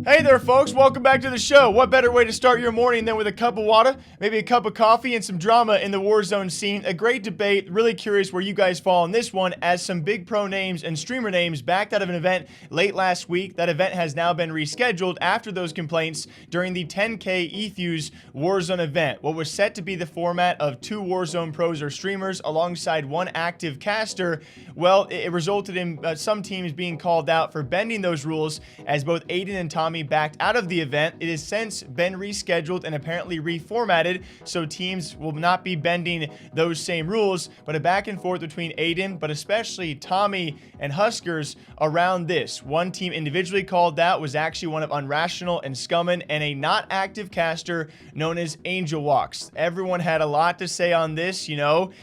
Hey there, folks. Welcome back to the show. What better way to start your morning than with a cup of water, maybe a cup of coffee, and some drama in the Warzone scene. A great debate. Really curious where you guys fall on this one, as some big pro names and streamer names backed out of an event late last week. That event has now been rescheduled after those complaints during the 10K eFuse Warzone event. What was set to be the format of 2 Warzone pros or streamers alongside 1 active caster, well, it resulted in some teams being called out for bending those rules, as both Aydan and Tommey backed out of the event. It has since been rescheduled and apparently reformatted, so teams will not be bending those same rules, but a back and forth between Aydan, but especially Tommey and Huskerrs around this. One team individually called out was actually one of Unrational and Scummin, and a not active caster known as Angel Walks. Everyone had a lot to say on this, you know,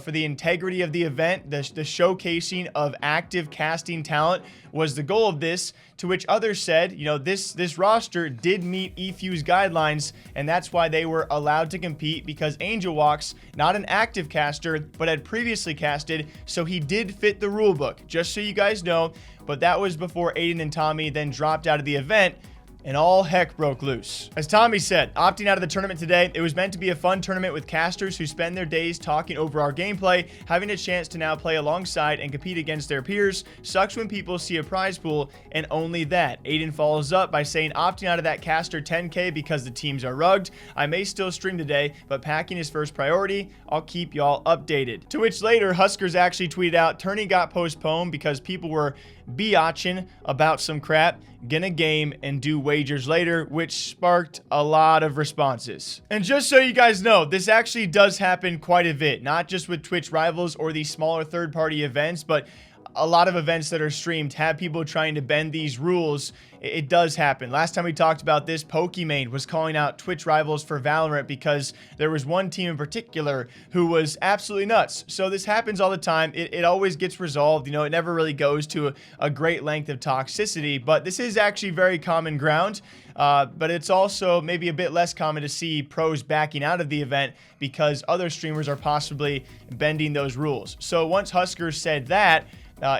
for the integrity of the event, the showcasing of active casting talent was the goal of this, to which others said, this roster did meet eFuse guidelines, and that's why they were allowed to compete, because Angel Walks, not an active caster, but had previously casted, so he did fit the rulebook, just so you guys know. But that was before Aydan and Tommey then dropped out of the event, and all heck broke loose. As Tommey said, opting out of the tournament today, it was meant to be a fun tournament with casters who spend their days talking over our gameplay, having a chance to now play alongside and compete against their peers. Sucks when people see a prize pool and only that. Aydan follows up by saying, opting out of that caster 10K because the teams are rugged. I may still stream today, but packing is first priority. I'll keep y'all updated. To which later, Huskerrs actually tweeted out, tourney got postponed because people were biatching about some crap, gonna game and do wagers later, which sparked a lot of responses. And just so you guys know, this actually does happen quite a bit, not just with Twitch rivals or these smaller third-party events, but a lot of events that are streamed have people trying to bend these rules. It does happen. Last time we talked about this, Pokimane was calling out Twitch rivals for Valorant because there was one team in particular who was absolutely nuts. So this happens all the time. It always gets resolved. It never really goes to a great length of toxicity, but this is actually very common ground. But it's also maybe a bit less common to see pros backing out of the event because other streamers are possibly bending those rules. So once Huskerrs said that,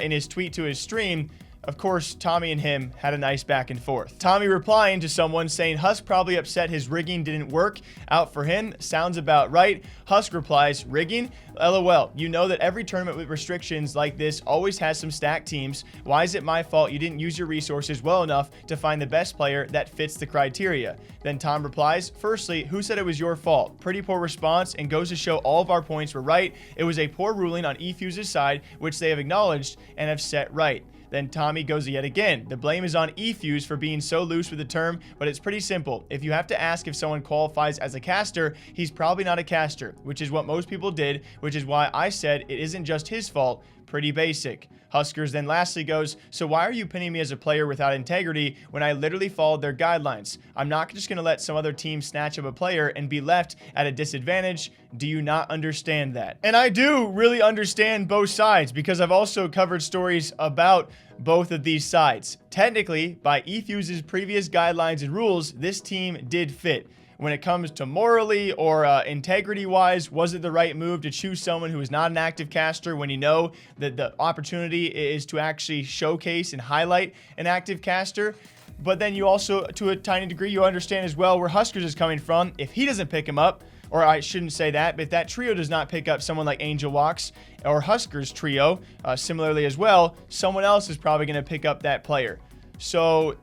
in his tweet to his stream, of course, Tommey and him had a nice back and forth. Tommey replying to someone saying Husk probably upset his rigging didn't work out for him. Sounds about right. Husk replies, rigging? LOL. You know that every tournament with restrictions like this always has some stacked teams. Why is it my fault you didn't use your resources well enough to find the best player that fits the criteria? Then Tom replies, firstly, who said it was your fault? Pretty poor response, and goes to show all of our points were right. It was a poor ruling on eFuse's side, which they have acknowledged and have set right. Then Tommey goes yet again. The blame is on eFuse for being so loose with the term, but it's pretty simple. If you have to ask if someone qualifies as a caster, he's probably not a caster, which is what most people did, which is why I said it isn't just his fault. Pretty basic. Huskerrs then lastly goes, so why are you pinning me as a player without integrity when I literally followed their guidelines? I'm not just going to let some other team snatch up a player and be left at a disadvantage. Do you not understand that? And I do really understand both sides, because I've also covered stories about both of these sides. Technically, by eFuse's previous guidelines and rules, this team did fit. When it comes to morally or integrity-wise, was it the right move to choose someone who is not an active caster when you know that the opportunity is to actually showcase and highlight an active caster? But then you also, to a tiny degree, you understand as well where Huskerrs is coming from. If he doesn't pick him up, or I shouldn't say that, but if that trio does not pick up someone like Angel Walks or Huskerrs trio, similarly as well, someone else is probably going to pick up that player. So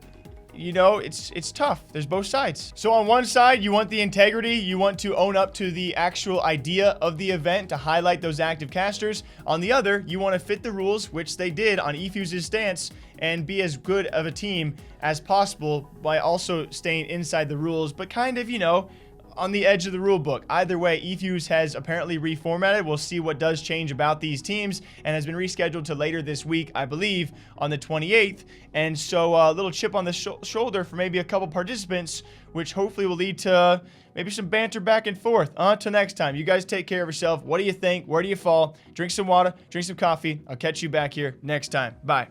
it's tough. There's both sides. So on one side, you want the integrity. You want to own up to the actual idea of the event to highlight those active casters. On the other, you want to fit the rules, which they did on eFuse's stance, and be as good of a team as possible by also staying inside the rules, but kind of, on the edge of the rule book. Either way, eFuse has apparently reformatted. We'll see what does change about these teams, and has been rescheduled to later this week, I believe, on the 28th. And so a little chip on the shoulder for maybe a couple participants, which hopefully will lead to maybe some banter back and forth. Until next time, you guys take care of yourself. What do you think? Where do you fall? Drink some water, drink some coffee. I'll catch you back here next time. Bye.